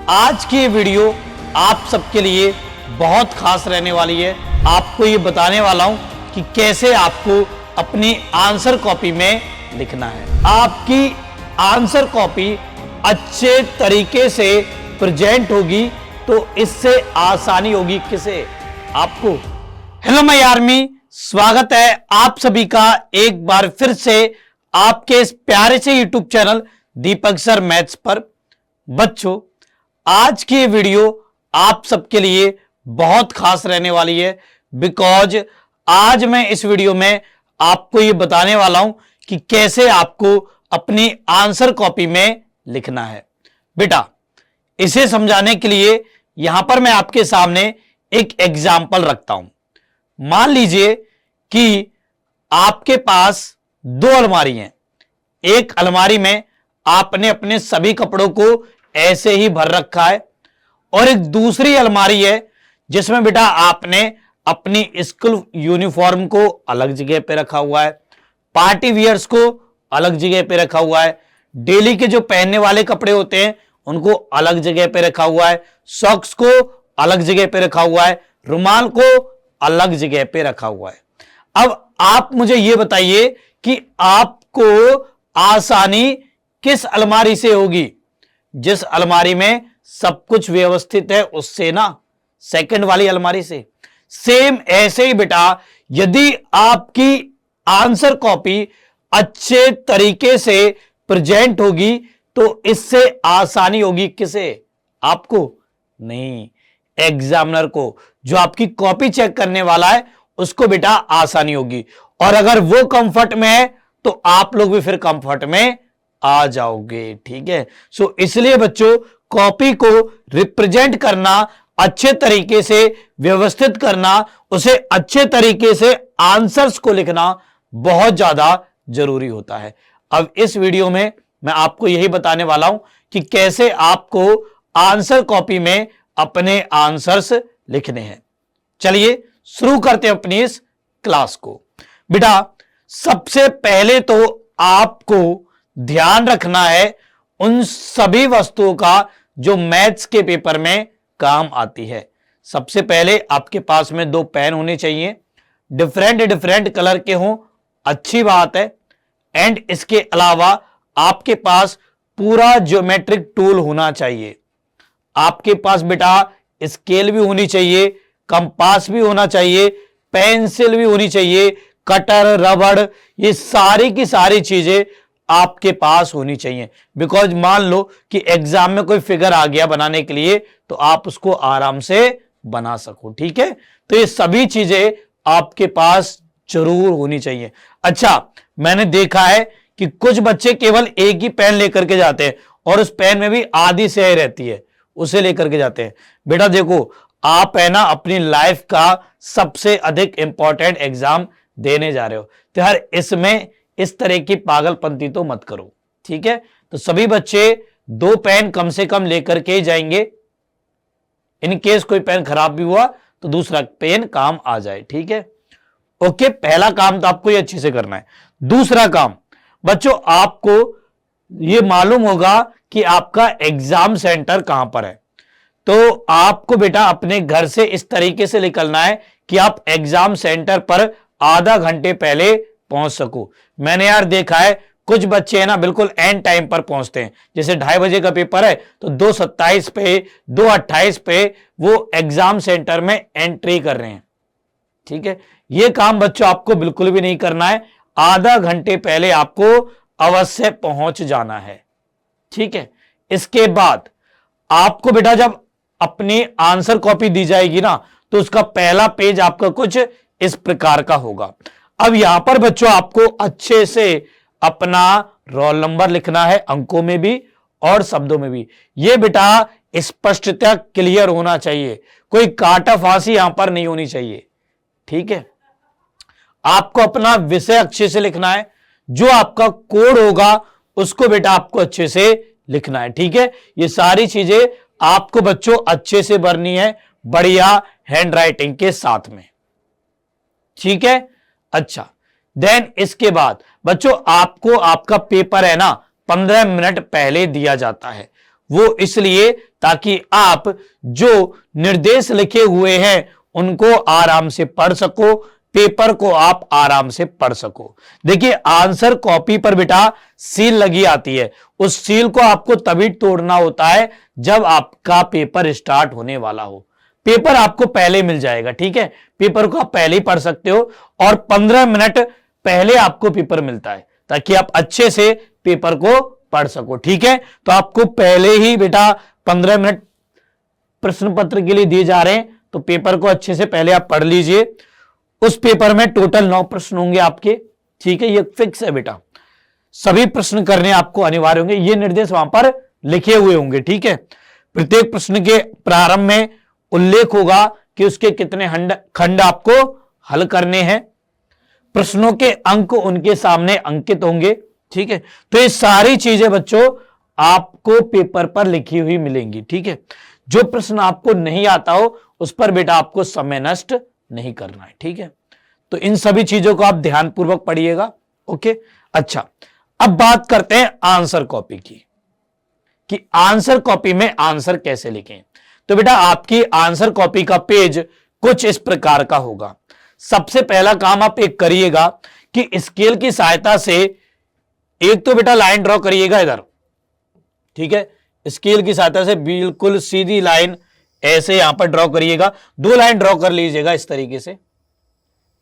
आज की ये वीडियो आप सबके लिए बहुत खास रहने वाली है। आपको ये बताने वाला हूं कि कैसे आपको अपनी आंसर कॉपी में लिखना है। आपकी आंसर कॉपी अच्छे तरीके से प्रेजेंट होगी तो इससे आसानी होगी किसे? आपको। हेलो माय आर्मी, स्वागत है आप सभी का एक बार फिर से आपके इस प्यारे से यूट्यूब चैनल दीपक सर मैथ्स पर। बच्चों, आज की वीडियो आप सबके लिए बहुत खास रहने वाली है, बिकॉज आज मैं इस वीडियो में आपको यह बताने वाला हूं कि कैसे आपको अपनी आंसर कॉपी में लिखना है। बेटा, इसे समझाने के लिए यहां पर मैं आपके सामने एक एग्जाम्पल रखता हूं। मान लीजिए कि आपके पास दो अलमारी हैं। एक अलमारी में आपने अपने सभी कपड़ों को ऐसे ही भर रखा है और एक दूसरी अलमारी है जिसमें बेटा आपने अपनी स्कूल यूनिफॉर्म को अलग जगह पे रखा हुआ है, पार्टी वियर्स को अलग जगह पे रखा हुआ है, डेली के जो पहनने वाले कपड़े होते हैं उनको अलग जगह पे रखा हुआ है, सॉक्स को अलग जगह पे रखा हुआ है, रुमाल को अलग जगह पे रखा हुआ है। अब आप मुझे यह बताइए कि आपको आसानी किस अलमारी से होगी? जिस अलमारी में सब कुछ व्यवस्थित है उससे ना, सेकंड वाली अलमारी से। सेम ऐसे ही बेटा, यदि आपकी आंसर कॉपी अच्छे तरीके से प्रेजेंट होगी तो इससे आसानी होगी किसे? आपको नहीं, एग्जामिनर को। जो आपकी कॉपी चेक करने वाला है उसको बेटा आसानी होगी। और अगर वो कंफर्ट में है तो आप लोग भी फिर कंफर्ट में आ जाओगे। ठीक है। सो इसलिए बच्चों, कॉपी को रिप्रेजेंट करना, अच्छे तरीके से व्यवस्थित करना, उसे अच्छे तरीके से आंसर्स को लिखना बहुत ज्यादा जरूरी होता है। अब इस वीडियो में मैं आपको यही बताने वाला हूं कि कैसे आपको आंसर कॉपी में अपने आंसर्स लिखने हैं। चलिए शुरू करते हैं अपनी इस क्लास को। बेटा, सबसे पहले तो आपको ध्यान रखना है उन सभी वस्तुओं का जो मैथ्स के पेपर में काम आती है। सबसे पहले आपके पास में दो पेन होने चाहिए, डिफरेंट डिफरेंट कलर के हों, अच्छी बात है। एंड इसके अलावा आपके पास पूरा ज्योमेट्रिक टूल होना चाहिए। आपके पास बेटा स्केल भी होनी चाहिए, कंपास भी होना चाहिए, पेंसिल भी होनी चाहिए, कटर, रबड़, ये सारी की सारी चीजें आपके पास होनी चाहिए। बिकॉज मान लो कि एग्जाम में कोई फिगर आ गया बनाने के लिए तो आप उसको आराम से बना सको। ठीक है, तो ये सभी चीजें आपके पास जरूर होनी चाहिए। अच्छा, मैंने देखा है कि कुछ बच्चे केवल एक ही पेन लेकर के जाते हैं और उस पेन में भी आधी स्याही रहती है, उसे लेकर के जाते हैं। बेटा देखो, आप है ना अपनी लाइफ का सबसे अधिक इंपॉर्टेंट एग्जाम देने जा रहे हो, तो यार इसमें इस तरह की पागलपंती तो मत करो। ठीक है, तो सभी बच्चे दो पेन कम से कम लेकर के जाएंगे। इन केस कोई पेन खराब भी हुआ तो दूसरा पेन काम आ जाए। ठीक है, ओके। पहला काम तो आपको ये अच्छे से करना है। दूसरा काम बच्चों, आपको ये मालूम होगा कि आपका एग्जाम सेंटर कहां पर है। तो आपको बेटा अपने घर से इस तरीके से निकलना है कि आप एग्जाम सेंटर पर आधा घंटे पहले पहुंच सको। मैंने यार देखा है कुछ बच्चे हैं ना बिल्कुल एंड टाइम पर पहुंचते हैं। जैसे 2:30 बजे का पेपर है तो 2:27 पे, 2:28 पे वो एग्जाम सेंटर में एंट्री कर रहे हैं। ठीक है, ये काम बच्चों आपको बिल्कुल भी नहीं करना है। आधा घंटे पहले आपको अवश्य पहुंच जाना है। ठीक है, इसके बाद आपको बेटा जब अपनी आंसर कॉपी दी जाएगी ना तो उसका पहला पेज आपका कुछ इस प्रकार का होगा। अब यहां पर बच्चों आपको अच्छे से अपना रोल नंबर लिखना है, अंकों में भी और शब्दों में भी। यह बेटा स्पष्टता क्लियर होना चाहिए, कोई काटा फांसी यहां पर नहीं होनी चाहिए। ठीक है, आपको अपना विषय अच्छे से लिखना है, जो आपका कोड होगा उसको बेटा आपको अच्छे से लिखना है। ठीक है, ये सारी चीजें आपको बच्चों अच्छे से भरनी है, बढ़िया हैंडराइटिंग के साथ में। ठीक है, अच्छा। देन इसके बाद बच्चों आपको आपका पेपर है ना 15 मिनट पहले दिया जाता है। वो इसलिए ताकि आप जो निर्देश लिखे हुए हैं उनको आराम से पढ़ सको, पेपर को आप आराम से पढ़ सको। देखिए आंसर कॉपी पर बेटा सील लगी आती है, उस सील को आपको तभी तोड़ना होता है जब आपका पेपर स्टार्ट होने वाला हो। पेपर आपको पहले मिल जाएगा, ठीक है, पेपर को आप पहले ही पढ़ सकते हो और 15 मिनट पहले आपको पेपर मिलता है ताकि आप अच्छे से पेपर को पढ़ सको, ठीक है। तो आपको पहले ही बेटा 15 मिनट प्रश्न पत्र के लिए दिए जा रहे हैं, तो पेपर को अच्छे से पहले आप पढ़ लीजिए। उस पेपर में टोटल 9 प्रश्न होंगे आपके, ठीक है, ये फिक्स है बेटा, सभी प्रश्न करने आपको अनिवार्य होंगे, ये निर्देश वहां पर लिखे हुए होंगे, ठीक है। प्रत्येक प्रश्न के प्रारंभ में उल्लेख होगा कि उसके कितने खंड आपको हल करने हैं, प्रश्नों के अंक उनके सामने अंकित होंगे, ठीक है। तो ये सारी चीजें बच्चों आपको पेपर पर लिखी हुई मिलेंगी, ठीक है। जो प्रश्न आपको नहीं आता हो उस पर बेटा आपको समय नष्ट नहीं करना है, ठीक है। तो इन सभी चीजों को आप ध्यानपूर्वक पढ़िएगा, ओके। अच्छा, अब बात करते हैं आंसर कॉपी की, कि आंसर कॉपी में आंसर कैसे लिखें। तो बेटा आपकी आंसर कॉपी का पेज कुछ इस प्रकार का होगा। सबसे पहला काम आप एक करिएगा कि स्केल की सहायता से एक तो बेटा लाइन ड्रॉ करिएगा इधर, ठीक है, स्केल की सहायता से बिल्कुल सीधी लाइन ऐसे यहां पर ड्रॉ करिएगा, 2 लाइन ड्रॉ कर लीजिएगा इस तरीके से,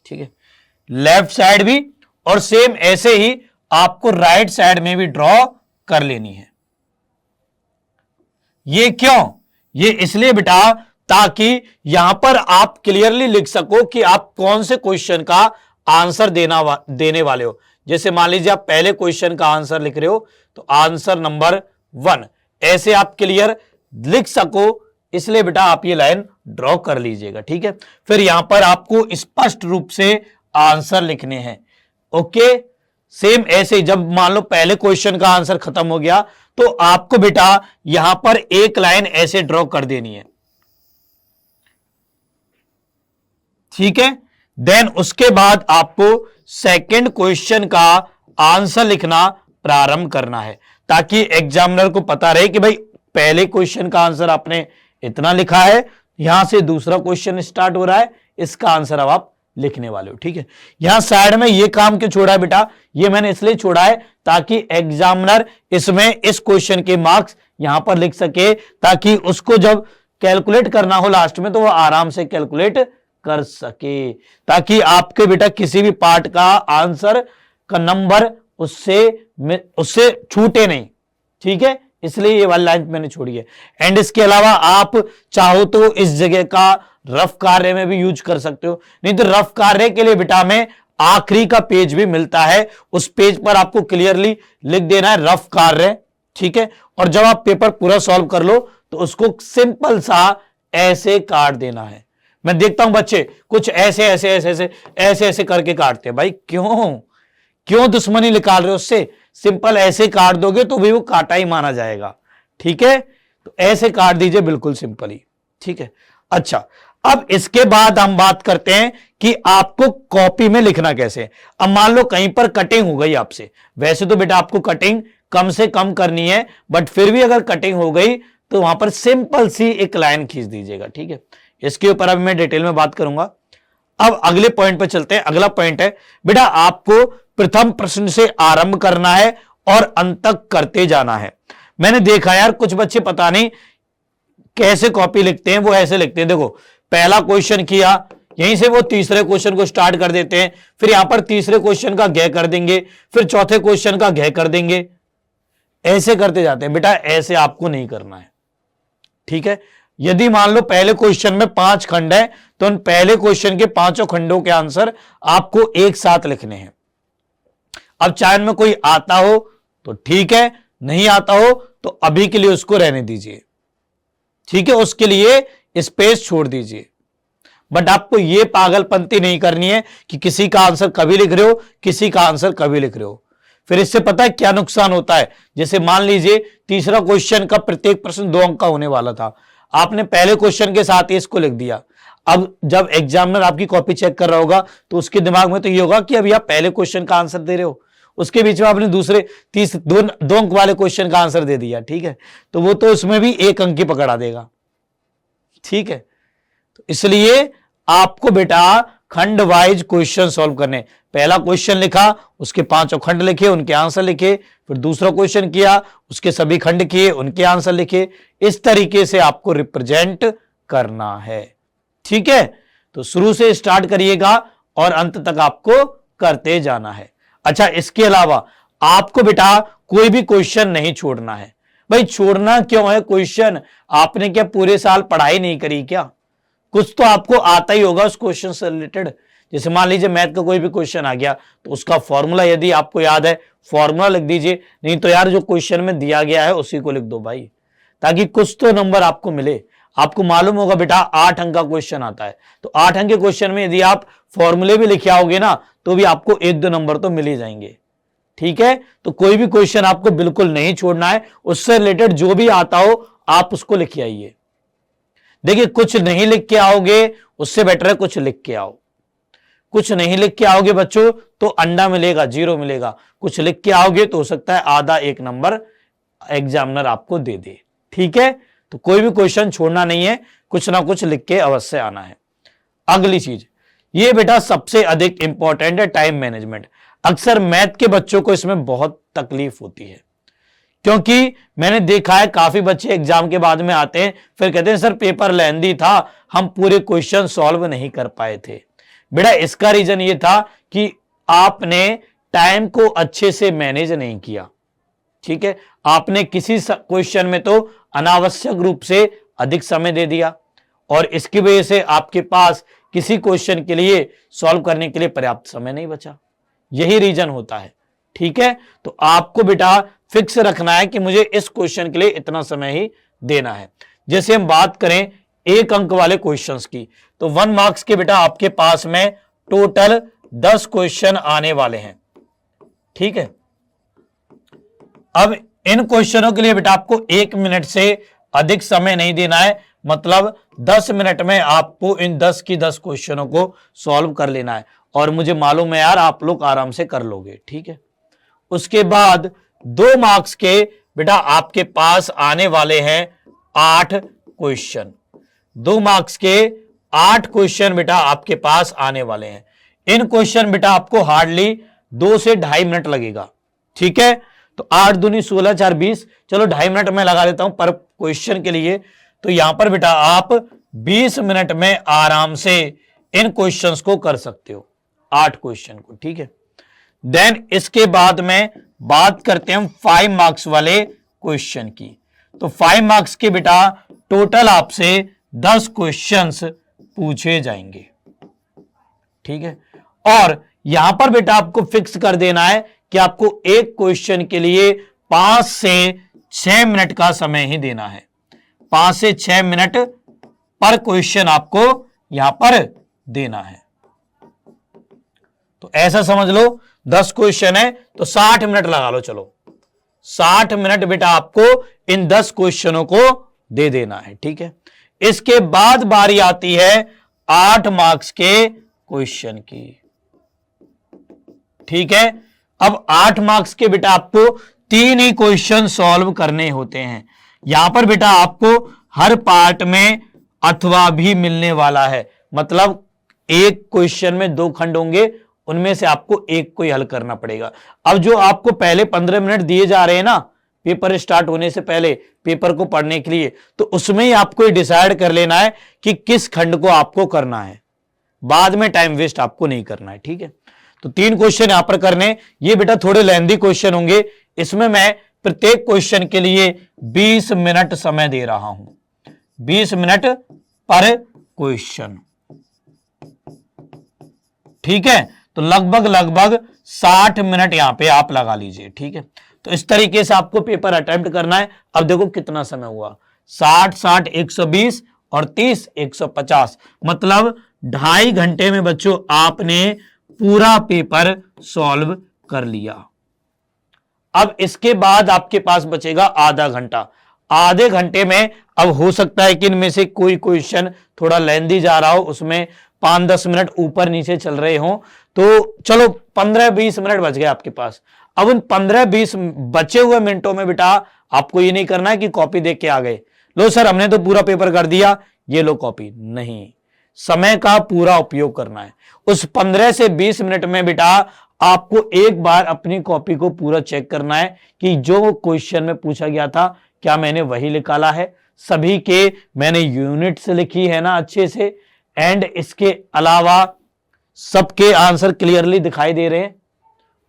ठीक है, लेफ्ट साइड भी, और सेम ऐसे ही आपको राइट साइड में भी ड्रॉ कर लेनी है। ये क्यों? ये इसलिए बेटा ताकि यहां पर आप क्लियरली लिख सको कि आप कौन से क्वेश्चन का आंसर देने वाले हो। जैसे मान लीजिए आप पहले क्वेश्चन का आंसर लिख रहे हो तो आंसर नंबर 1 ऐसे आप क्लियर लिख सको, इसलिए बेटा आप ये लाइन ड्रॉ कर लीजिएगा, ठीक है। फिर यहां पर आपको स्पष्ट रूप से आंसर लिखने हैं, ओके। सेम ऐसे जब मान लो पहले क्वेश्चन का आंसर खत्म हो गया तो आपको बेटा यहां पर एक लाइन ऐसे ड्रॉ कर देनी है, ठीक है। देन उसके बाद आपको सेकंड क्वेश्चन का आंसर लिखना प्रारंभ करना है ताकि एग्जामिनर को पता रहे कि भाई पहले क्वेश्चन का आंसर आपने इतना लिखा है, यहां से दूसरा क्वेश्चन स्टार्ट हो रहा है, इसका आंसर अब आप लिखने वाले हो, ठीक है। यहां साइड में ये काम क्यों छोड़ा है बेटा? ये मैंने इसलिए छोड़ा है ताकि एग्जामिनर इसमें इस क्वेश्चन के मार्क्स यहां पर लिख सके, ताकि उसको जब कैलकुलेट करना हो लास्ट में तो वो आराम से कैलकुलेट कर सके, ताकि आपके बेटा किसी भी पार्ट का आंसर का नंबर उससे छूटे नहीं, ठीक है। इसलिए ये वाली लाइन मैंने छोड़ी है। एंड इसके अलावा आप चाहो तो इस जगह का रफ कार्य में भी यूज कर सकते हो, नहीं तो रफ कार्य के लिए बेटा में आखिरी का पेज भी मिलता है, उस पेज पर आपको क्लियरली लिख देना है रफ कार्य, ठीक है। और जब आप पेपर पूरा सॉल्व कर लो तो उसको सिंपल सा ऐसे काट देना है। मैं देखता हूं बच्चे कुछ ऐसे ऐसे ऐसे ऐसे ऐसे ऐसे करके काटते हैं, भाई क्यों दुश्मनी निकाल रहे हो उससे? सिंपल ऐसे काट दोगे तो भी वो काटा ही माना जाएगा, ठीक है। तो ऐसे काट दीजिए बिल्कुल सिंपली, ठीक है। अच्छा, अब इसके बाद हम बात करते हैं कि आपको कॉपी में लिखना कैसे। अब मान लो कहीं पर कटिंग हो गई आपसे, वैसे तो बेटा आपको कटिंग कम से कम करनी है, बट फिर भी अगर कटिंग हो गई तो वहां पर सिंपल सी एक लाइन खींच दीजिएगा, ठीक है। इसके ऊपर अभी मैं डिटेल में बात करूंगा। अब अगले पॉइंट पे चलते हैं। अगला पॉइंट है बेटा आपको प्रथम प्रश्न से आरंभ करना है और अंत तक करते जाना है। मैंने देखा यार कुछ बच्चे पता नहीं कैसे कॉपी लिखते हैं, वो ऐसे लिखते हैं, देखो पहला क्वेश्चन किया, यहीं से वो तीसरे क्वेश्चन को स्टार्ट कर देते हैं, फिर यहां पर तीसरे क्वेश्चन का घ कर देंगे, फिर चौथे क्वेश्चन का घ कर देंगे, ऐसे करते जाते हैं। बेटा ऐसे आपको नहीं करना है, ठीक है। यदि मान लो पहले क्वेश्चन में 5 खंड है तो उन पहले क्वेश्चन के 5 खंडों के आंसर आपको एक साथ लिखने हैं। अब चाहे में कोई आता हो तो ठीक है, नहीं आता हो तो अभी के लिए उसको रहने दीजिए, ठीक है, उसके लिए स्पेस छोड़ दीजिए। बट आपको यह पागलपंती नहीं करनी है कि किसी का आंसर कभी लिख रहे हो, किसी का आंसर कभी लिख रहे हो। फिर इससे पता है क्या नुकसान होता है? जैसे मान लीजिए तीसरा क्वेश्चन का प्रत्येक प्रश्न 2 अंक का होने वाला था, आपने पहले क्वेश्चन के साथ ही इसको लिख दिया। अब जब एग्जामिनर आपकी कॉपी चेक कर रहा होगा तो उसके दिमाग में तो ये होगा कि अभी आप पहले क्वेश्चन का आंसर दे रहे हो, उसके बीच में आपने दूसरे दो अंक वाले क्वेश्चन का आंसर दे दिया, ठीक है, तो वो तो उसमें भी 1 अंक की पकड़ा देगा, ठीक है। तो इसलिए आपको बेटा खंड वाइज क्वेश्चन सॉल्व करने, पहला क्वेश्चन लिखा, उसके 5 खंड लिखे, उनके आंसर लिखे, फिर दूसरा क्वेश्चन किया, उसके सभी खंड किए, उनके आंसर लिखे। इस तरीके से आपको रिप्रेजेंट करना है, ठीक है। तो शुरू से स्टार्ट करिएगा और अंत तक आपको करते जाना है। अच्छा, इसके अलावा आपको बेटा कोई भी क्वेश्चन नहीं छोड़ना है। भाई छोड़ना क्यों है क्वेश्चन? आपने क्या पूरे साल पढ़ाई नहीं करी क्या? कुछ तो आपको आता ही होगा उस क्वेश्चन से रिलेटेड। जैसे मान लीजिए मैथ का कोई भी क्वेश्चन आ गया तो उसका फॉर्मूला यदि आपको याद है, फॉर्मूला लिख दीजिए, नहीं तो यार जो क्वेश्चन में दिया गया है उसी को लिख दो भाई, ताकि कुछ तो नंबर आपको मिले। आपको मालूम होगा बेटा 8 अंक का क्वेश्चन आता है, तो 8 अंक के क्वेश्चन में यदि आप फॉर्मूले भी लिखे आओगे ना तो भी आपको 1-2 नंबर तो मिल ही जाएंगे, ठीक है। तो कोई भी क्वेश्चन आपको बिल्कुल नहीं छोड़ना है, उससे रिलेटेड जो भी आता हो आप उसको लिख आइए। देखिए कुछ नहीं लिख के आओगे उससे बेटर है कुछ लिख के आओ। कुछ नहीं लिख के आओगे बच्चों तो अंडा मिलेगा, 0 मिलेगा। कुछ लिख के आओगे तो हो सकता है आधा 1 नंबर एग्जामिनर आपको दे दे, ठीक है। तो कोई भी क्वेश्चन छोड़ना नहीं है, कुछ ना कुछ लिख के अवश्य आना है। अगली चीज ये बेटा सबसे अधिक इंपॉर्टेंट है, टाइम मैनेजमेंट। अक्सर मैथ के बच्चों को इसमें बहुत तकलीफ होती है, क्योंकि मैंने देखा है काफी बच्चे एग्जाम के बाद में आते हैं फिर कहते हैं सर पेपर लेंथी था, हम पूरे क्वेश्चन सॉल्व नहीं कर पाए थे। बेटा इसका रीजन ये था कि आपने टाइम को अच्छे से मैनेज नहीं किया, ठीक है। आपने किसी क्वेश्चन में तो अनावश्यक रूप से अधिक समय दे दिया और इसकी वजह से आपके पास किसी क्वेश्चन के लिए सॉल्व करने के लिए पर्याप्त समय नहीं बचा। यही रीजन होता है, ठीक है। तो आपको बेटा फिक्स रखना है कि मुझे इस क्वेश्चन के लिए इतना समय ही देना है। जैसे हम बात करें 1 अंक वाले क्वेश्चंस की, तो 1 मार्क्स के बेटा आपके पास में टोटल 10 क्वेश्चन आने वाले हैं, ठीक है। अब इन क्वेश्चनों के लिए बेटा आपको 1 मिनट से अधिक समय नहीं देना है, मतलब 10 मिनट में आपको इन 10 की 10 क्वेश्चनों को सॉल्व कर लेना है। और मुझे मालूम है यार आप लोग आराम से कर लोगे, ठीक है। उसके बाद 2 मार्क्स के बेटा आपके पास आने वाले हैं 8 क्वेश्चन। 2 मार्क्स के 8 क्वेश्चन बेटा आपके पास आने वाले हैं। इन क्वेश्चन बेटा आपको हार्डली 2 से 2.5 मिनट लगेगा, ठीक है। तो 8 दूनी 16 4 20, चलो 2.5 मिनट में लगा देता हूं पर क्वेश्चन के लिए। तो यहां पर बेटा आप 20 मिनट में आराम से इन क्वेश्चंस को कर सकते हो, 8 क्वेश्चन को, ठीक है। देन इसके बाद में बात करते हैं हम 5 मार्क्स वाले क्वेश्चन की। तो 5 मार्क्स के बेटा टोटल आपसे 10 क्वेश्चंस पूछे जाएंगे, ठीक है। और यहां पर बेटा आपको फिक्स कर देना है कि आपको एक क्वेश्चन के लिए 5 से 6 मिनट का समय ही देना है। 5 से 6 मिनट पर क्वेश्चन आपको यहां पर देना है। तो ऐसा समझ लो 10 क्वेश्चन है तो 60 मिनट लगा लो, चलो 60 मिनट बेटा आपको इन 10 क्वेश्चनों को दे देना है, ठीक है। इसके बाद बारी आती है 8 मार्क्स के क्वेश्चन की, ठीक है। अब 8 मार्क्स के बेटा आपको 3 ही क्वेश्चन सॉल्व करने होते हैं। यहां पर बेटा आपको हर पार्ट में अथवा भी मिलने वाला है, मतलब एक क्वेश्चन में 2 खंड होंगे, उनमें से आपको एक को ही हल करना पड़ेगा। अब जो आपको पहले 15 मिनट दिए जा रहे हैं ना पेपर स्टार्ट होने से पहले पेपर को पढ़ने के लिए, तो उसमें ही आपको डिसाइड कर लेना है कि किस खंड को आपको करना है। बाद में टाइम वेस्ट आपको नहीं करना है, ठीक है। तो 3 क्वेश्चन यहां पर करने, ये बेटा थोड़े लेंथी क्वेश्चन होंगे, इसमें मैं प्रत्येक क्वेश्चन के लिए 20 मिनट समय दे रहा हूं, 20 मिनट पर क्वेश्चन, ठीक है। तो लगभग 60 मिनट यहां पे आप लगा लीजिए, ठीक है। तो इस तरीके से आपको पेपर अटेम्प्ट करना है। अब देखो कितना समय हुआ, 60 120 और 30 150, मतलब 2.5 घंटे में बच्चों आपने पूरा पेपर सॉल्व कर लिया। अब इसके बाद आपके पास बचेगा आधा घंटा। आधे घंटे में अब हो सकता है कि इनमें से कोई क्वेश्चन थोड़ा लेंथी जा रहा हो, उसमें 5-10 मिनट ऊपर नीचे चल रहे हो, तो चलो 15-20 मिनट बच गए आपके पास। अब उन 15-20 बचे हुए मिनटों में बेटा आपको ये नहीं करना है कि कॉपी देख के आ गए, लो सर हमने तो पूरा पेपर कर दिया, ये लो कॉपी, नहीं, समय का पूरा उपयोग करना है। उस 15 से 20 मिनट में बेटा आपको एक बार अपनी कॉपी को पूरा चेक करना है कि जो क्वेश्चन में पूछा गया था क्या मैंने वही निकाला है, सभी के मैंने यूनिट्स लिखी है ना अच्छे से, एंड इसके अलावा सबके आंसर क्लियरली दिखाई दे रहे हैं।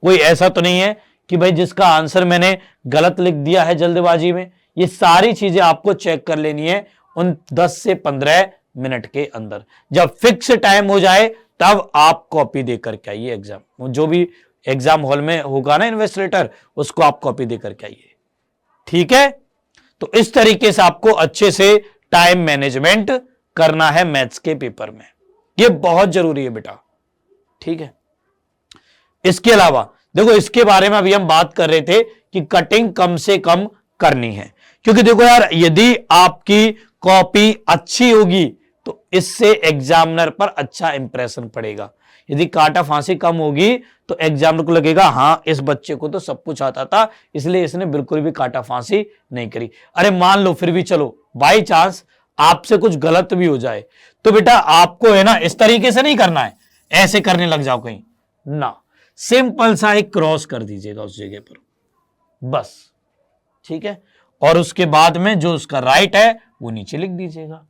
कोई ऐसा तो नहीं है कि भाई जिसका आंसर मैंने गलत लिख दिया है जल्दबाजी में। ये सारी चीजें आपको चेक कर लेनी है उन 10 से 15 मिनट के अंदर। जब फिक्स टाइम हो जाए तब आप कॉपी देकर के आइए एग्जाम, जो भी एग्जाम हॉल में होगा ना इन्वेस्टिलेटर, उसको आप कॉपी देकर के आइए, ठीक है। तो इस तरीके से आपको अच्छे से टाइम मैनेजमेंट करना है मैथ्स के पेपर में, ये बहुत जरूरी है बेटा, ठीक है। इसके अलावा देखो, इसके बारे में अभी हम बात कर रहे थे कि कटिंग कम से कम करनी है, क्योंकि देखो यार यदि आपकी कॉपी अच्छी होगी तो इससे एग्जामिनर पर अच्छा इंप्रेशन पड़ेगा। यदि काटा फांसी कम होगी तो एग्जामिनर को लगेगा हाँ इस बच्चे को तो सब कुछ आता था, इसलिए इसने बिल्कुल भी काटा फांसी नहीं करी। अरे मान लो फिर भी चलो बाई चांस आपसे कुछ गलत भी हो जाए तो बेटा आपको है ना इस तरीके से नहीं करना है, ऐसे करने लग जाओ कहीं ना, सिंपल सा एक क्रॉस कर दीजिएगा उस जगह पर बस, ठीक है। और उसके बाद में जो उसका राइट है वो नीचे लिख दीजिएगा,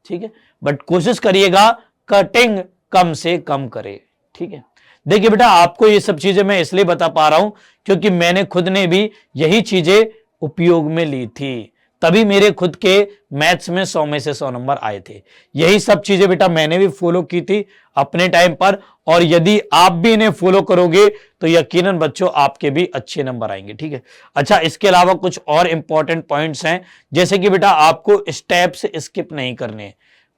ठीक है। बट कोशिश करिएगा कटिंग कम से कम करे, ठीक है। देखिए बेटा आपको ये सब चीजें मैं इसलिए बता पा रहा हूं क्योंकि मैंने खुद ने भी यही चीजें उपयोग में ली थी, तभी मेरे खुद के मैथ्स में 100 में से 100 नंबर आए थे। यही सब चीजें बेटा मैंने भी फॉलो की थी अपने टाइम पर, और यदि आप भी इन्हें फॉलो करोगे तो यकीनन बच्चों आपके भी अच्छे नंबर आएंगे, ठीक है। अच्छा, इसके अलावा कुछ और इंपॉर्टेंट पॉइंट्स हैं, जैसे कि बेटा आपको स्टेप्स स्किप नहीं करने।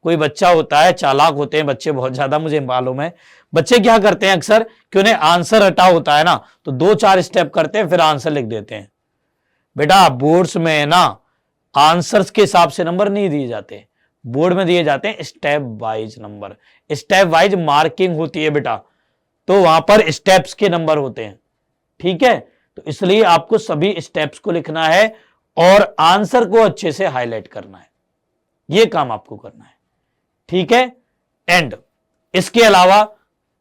कोई बच्चा होता है, चालाक होते हैं बच्चे बहुत ज्यादा, मुझे मालूम है, बच्चे क्या करते हैं अक्सर कि उन्हें आंसर रटा होता है ना तो 2-4 स्टेप करते हैं फिर आंसर लिख देते हैं। बेटा बोर्ड्स में ना आंसर्स के हिसाब से नंबर नहीं दिए जाते, बोर्ड में दिए जाते हैं step wise number, step wise marking होती है बेटा, तो वहां पर स्टेप्स के नंबर होते हैं, ठीक है। तो इसलिए आपको सभी स्टेप्स को लिखना है और आंसर को अच्छे से हाईलाइट करना है, यह काम आपको करना है, ठीक है। एंड इसके अलावा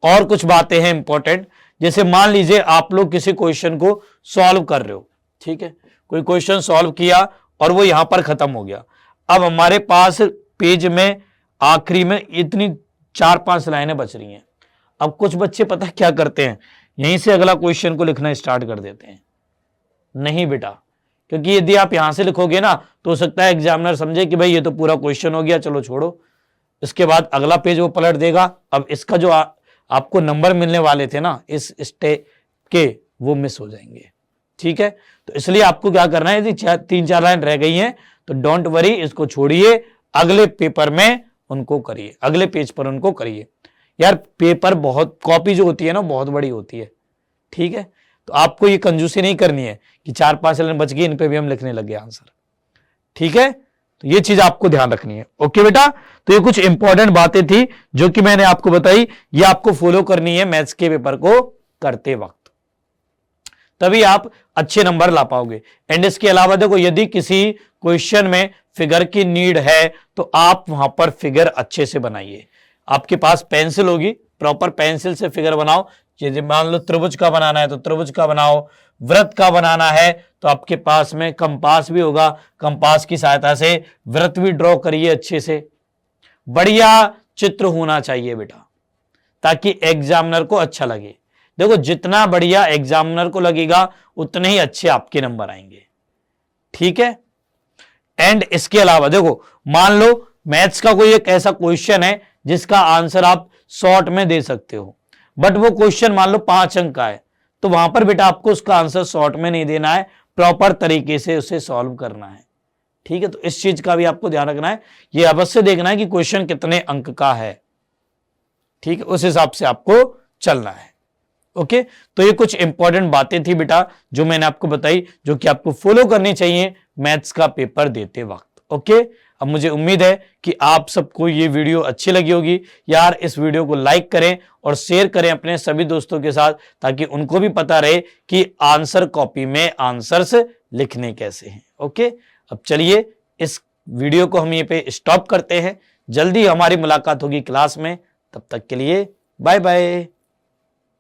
और कुछ बातें हैं इंपॉर्टेंट, जैसे मान लीजिए आप लोग किसी क्वेश्चन को सॉल्व कर रहे हो, ठीक है, कोई क्वेश्चन सॉल्व किया और वो यहां पर खत्म हो गया। अब हमारे पास पेज में आखिरी में इतनी 4-5 लाइनें बच रही हैं। अब कुछ बच्चे पता है क्या करते हैं, यहीं से अगला क्वेश्चन को लिखना स्टार्ट कर देते हैं। नहीं बेटा, क्योंकि यदि आप यहां से लिखोगे ना तो हो सकता है एग्जामिनर समझे कि भाई ये तो पूरा क्वेश्चन हो गया, चलो छोड़ो, इसके बाद अगला पेज वो पलट देगा। अब इसका जो आपको नंबर मिलने वाले थे ना इस स्टेप के, वो मिस हो जाएंगे, ठीक है। तो इसलिए आपको क्या करना है, यदि 3-4 लाइन रह गई हैं तो डोंट वरी, इसको छोड़िए, अगले पेपर में उनको करिए, अगले पेज पर उनको करिए। यार पेपर बहुत, कॉपी जो होती है ना बहुत बड़ी होती है, ठीक है। तो आपको ये कंजूसी नहीं करनी है कि 4-5 लाइन बच गई इन पे भी हम लिखने लगे आंसर, ठीक है। तो ये चीज आपको ध्यान रखनी है, ओके बेटा। तो ये कुछ इंपॉर्टेंट बातें थी जो कि मैंने आपको बताई, ये आपको फॉलो करनी है मैथ्स के पेपर को करते वक्त, तभी आप अच्छे नंबर ला पाओगे। एंड इसके अलावा देखो, यदि किसी क्वेश्चन में फिगर की नीड है तो आप वहां पर फिगर अच्छे से बनाइए। आपके पास पेंसिल होगी, प्रॉपर पेंसिल से फिगर बनाओ। यदि मान लो त्रिभुज का बनाना है तो त्रिभुज का बनाओ, वृत्त का बनाना है तो आपके पास में कंपास भी होगा, कंपास की सहायता से वृत्त भी ड्रॉ करिए अच्छे से। बढ़िया चित्र होना चाहिए बेटा, ताकि एग्जामिनर को अच्छा लगे। देखो जितना बढ़िया एग्जामिनर को लगेगा उतने ही अच्छे आपके नंबर आएंगे, ठीक है। एंड इसके अलावा देखो, मान लो मैथ्स का कोई एक ऐसा क्वेश्चन है जिसका आंसर आप शॉर्ट में दे सकते हो, बट वो क्वेश्चन मान लो 5 अंक का है, तो वहां पर बेटा आपको उसका आंसर शॉर्ट में नहीं देना है, प्रॉपर तरीके से उसे सॉल्व करना है, ठीक है। तो इस चीज का भी आपको ध्यान रखना है, ये अवश्य देखना है कि क्वेश्चन कितने अंक का है, ठीक है, उस हिसाब से आपको चलना है, ओके। तो ये कुछ इंपॉर्टेंट बातें थी बेटा जो मैंने आपको बताई, जो कि आपको फॉलो करनी चाहिए मैथ्स का पेपर देते वक्त, ओके। अब मुझे उम्मीद है कि आप सबको ये वीडियो अच्छी लगी होगी। यार इस वीडियो को लाइक करें और शेयर करें अपने सभी दोस्तों के साथ, ताकि उनको भी पता रहे कि आंसर कॉपी में आंसर्स लिखने कैसे हैं। ओके, अब चलिए इस वीडियो को हम ये पे स्टॉप करते हैं। जल्दी हमारी मुलाकात होगी क्लास में, तब तक के लिए बाय बाय।